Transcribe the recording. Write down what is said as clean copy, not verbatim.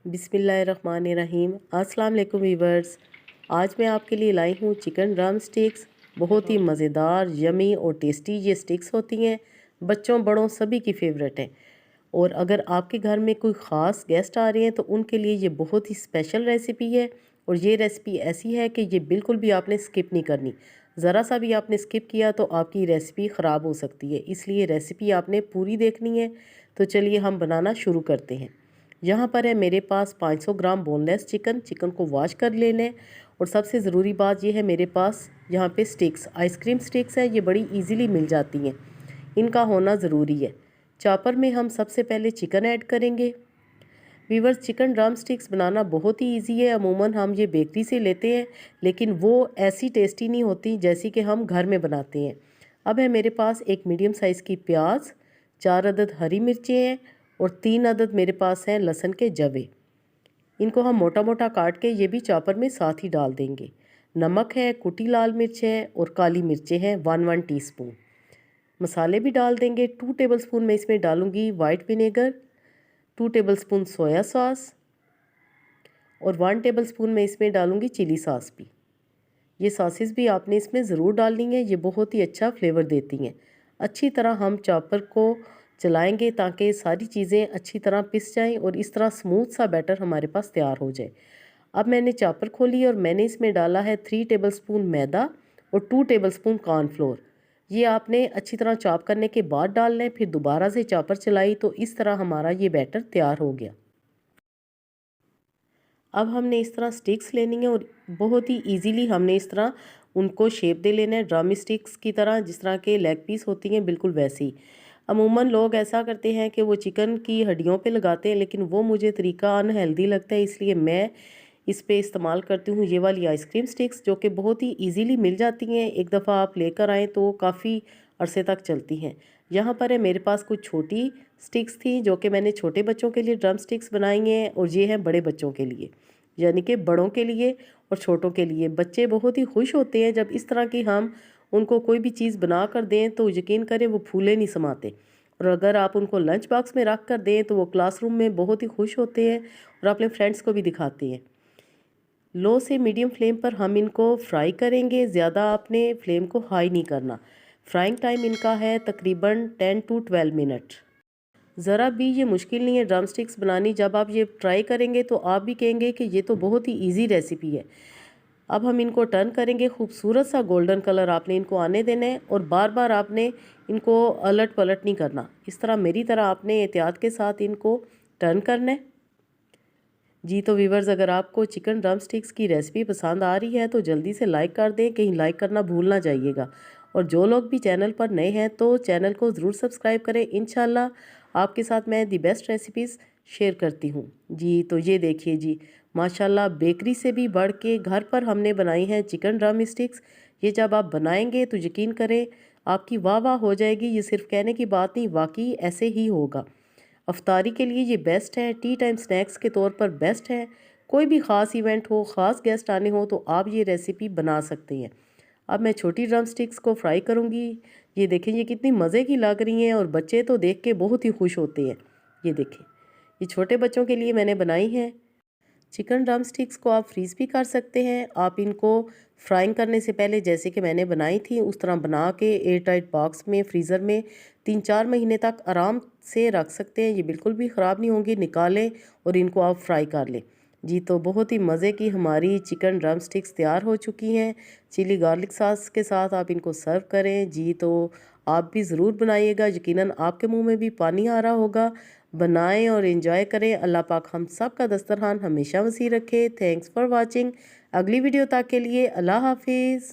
बिस्मिल्लाहिर्रहमानिर्रहीम। अस्सलाम वालेकुम वीवर्स। आज मैं आपके लिए लाई हूँ चिकन ड्रम स्टिक्स। बहुत ही मज़ेदार, यमी और टेस्टी ये स्टिक्स होती हैं। बच्चों बड़ों सभी की फेवरेट हैं। और अगर आपके घर में कोई ख़ास गेस्ट आ रहे हैं तो उनके लिए ये बहुत ही स्पेशल रेसिपी है। और ये रेसिपी ऐसी है कि ये बिल्कुल भी आपने स्किप नहीं करनी। ज़रा सा भी आपने स्किप किया तो आपकी रेसिपी ख़राब हो सकती है, इसलिए रेसिपी आपने पूरी देखनी है। तो चलिए हम बनाना शुरू करते हैं। यहाँ पर है मेरे पास 500 ग्राम बोनलेस चिकन को वॉश कर लेना है। और सबसे ज़रूरी बात यह है, मेरे पास यहाँ पे स्टिक्स, आइसक्रीम स्टिक्स है, ये बड़ी इजीली मिल जाती हैं, इनका होना ज़रूरी है। चॉपर में हम सबसे पहले चिकन ऐड करेंगे। वीवर्स, चिकन ड्रम स्टिक्स बनाना बहुत ही इजी है। अमूमन हम ये बेकरी से लेते हैं, लेकिन वो ऐसी टेस्टी नहीं होती जैसी कि हम घर में बनाते हैं। अब है मेरे पास एक मीडियम साइज़ की प्याज, 4 अदद हरी मिर्चें हैं और 3 अदद मेरे पास हैं लहसुन के जवे। इनको हम मोटा मोटा काट के ये भी चॉपर में साथ ही डाल देंगे। नमक है, कुटी लाल मिर्च है और काली मिर्चें हैं 1 टीस्पून। मसाले भी डाल देंगे। 2 टेबलस्पून मैं इसमें डालूँगी white vinegar, 2 tablespoon soya sauce और 1 टेबलस्पून मैं इसमें डालूँगी चिली सॉस भी। ये सॉसेस भी आपने इसमें ज़रूर डालनी है, ये बहुत ही अच्छा फ्लेवर देती हैं। अच्छी तरह हम चॉपर को चलाएंगे ताकि सारी चीज़ें अच्छी तरह पिस जाएं और इस तरह स्मूथ सा बैटर हमारे पास तैयार हो जाए। अब मैंने चॉपर खोली और मैंने इसमें डाला है 3 टेबलस्पून मैदा और 2 टेबलस्पून कॉर्नफ्लोर। ये आपने अच्छी तरह चॉप करने के बाद डालना है। फिर दोबारा से चॉपर चलाई तो इस तरह हमारा ये बैटर तैयार हो गया। अब हमने इस तरह स्टिक्स लेनी है और बहुत ही इजीली हमने इस तरह उनको शेप दे लेना है, ड्रम स्टिक्स की तरह, जिस तरह के लेग पीस होती हैं बिल्कुल वैसे ही। अमूमन लोग ऐसा करते हैं कि वो चिकन की हड्डियों पे लगाते हैं, लेकिन वो मुझे तरीका अनहेल्दी लगता है, इसलिए मैं इस पे इस्तेमाल करती हूँ ये वाली आइसक्रीम स्टिक्स, जो कि बहुत ही ईजीली मिल जाती हैं। एक दफ़ा आप लेकर आएँ तो काफ़ी अरसे तक चलती हैं। यहाँ पर है मेरे पास कुछ छोटी स्टिक्स थी जो कि मैंने छोटे बच्चों के लिए ड्रम स्टिक्स बनाई हैं, और ये हैं बड़े बच्चों के लिए, यानी कि बड़ों के लिए और छोटों के लिए। बच्चे बहुत ही खुश होते हैं जब इस तरह की हम उनको कोई भी चीज़ बना कर दें, तो यकीन करें वो फूले नहीं समाते। और अगर आप उनको लंच बॉक्स में रख कर दें तो वो क्लासरूम में बहुत ही खुश होते हैं और अपने फ्रेंड्स को भी दिखाते हैं। लो से मीडियम फ्लेम पर हम इनको फ्राई करेंगे। ज़्यादा आपने फ्लेम को हाई नहीं करना। फ्राइंग टाइम इनका है तकरीबन 10 to 12 मिनट। ज़रा भी ये मुश्किल नहीं है ड्रम स्टिक्स बनानी। जब आप ये ट्राई करेंगे तो आप भी कहेंगे कि ये तो बहुत ही इजी रेसिपी है। अब हम इनको टर्न करेंगे। खूबसूरत सा गोल्डन कलर आपने इनको आने देना है और बार बार आपने इनको अलट पलट नहीं करना। इस तरह मेरी तरह आपने एहतियात के साथ इनको टर्न करना है। जी तो व्यूवर्स, अगर आपको चिकन ड्रम स्टिक्स की रेसिपी पसंद आ रही है तो जल्दी से लाइक कर दें, कहीं लाइक करना भूल ना जाइएगा। और जो लोग भी चैनल पर नए हैं तो चैनल को ज़रूर सब्सक्राइब करें। इंशाल्लाह आपके साथ मैं दी बेस्ट रेसिपीज़ शेयर करती हूँ। जी तो ये देखिए जी, माशाल्लाह बेकरी से भी बढ़ के घर पर हमने बनाई हैं चिकन ड्रम स्टिक्स। ये जब आप बनाएंगे तो यकीन करें आपकी वाह वाह हो जाएगी। ये सिर्फ कहने की बात नहीं, वाकई ऐसे ही होगा। अफ्तारी के लिए ये बेस्ट है, टी टाइम स्नैक्स के तौर पर बेस्ट है। कोई भी ख़ास इवेंट हो, ख़ास गेस्ट आने हो तो आप ये रेसिपी बना सकते हैं। अब मैं छोटी ड्रम स्टिक्स को फ्राई करूँगी। ये देखें ये कितनी मज़े की लग रही हैं और बच्चे तो देख के बहुत ही खुश होते हैं। ये देखें, ये छोटे बच्चों के लिए मैंने बनाई है। चिकन ड्रम स्टिक्स को आप फ्रीज़ भी कर सकते हैं। आप इनको फ्राइंग करने से पहले जैसे कि मैंने बनाई थी उस तरह बना के एयर टाइट बॉक्स में फ्रीज़र में 3-4 महीने तक आराम से रख सकते हैं। ये बिल्कुल भी ख़राब नहीं होंगी। निकालें और इनको आप फ्राई कर लें। जी तो बहुत ही मज़े की हमारी चिकन ड्रम स्टिक्स तैयार हो चुकी हैं। चिली गार्लिक सॉस के साथ आप इनको सर्व करें। जी तो आप भी ज़रूर बनाइएगा, यकीनन आपके मुंह में भी पानी आ रहा होगा। बनाएं और एंजॉय करें। अल्लाह पाक हम सब का दस्तरखान हमेशा वसी रखे। Thanks for watching. अगली वीडियो तक के लिए अल्लाह हाफिज़।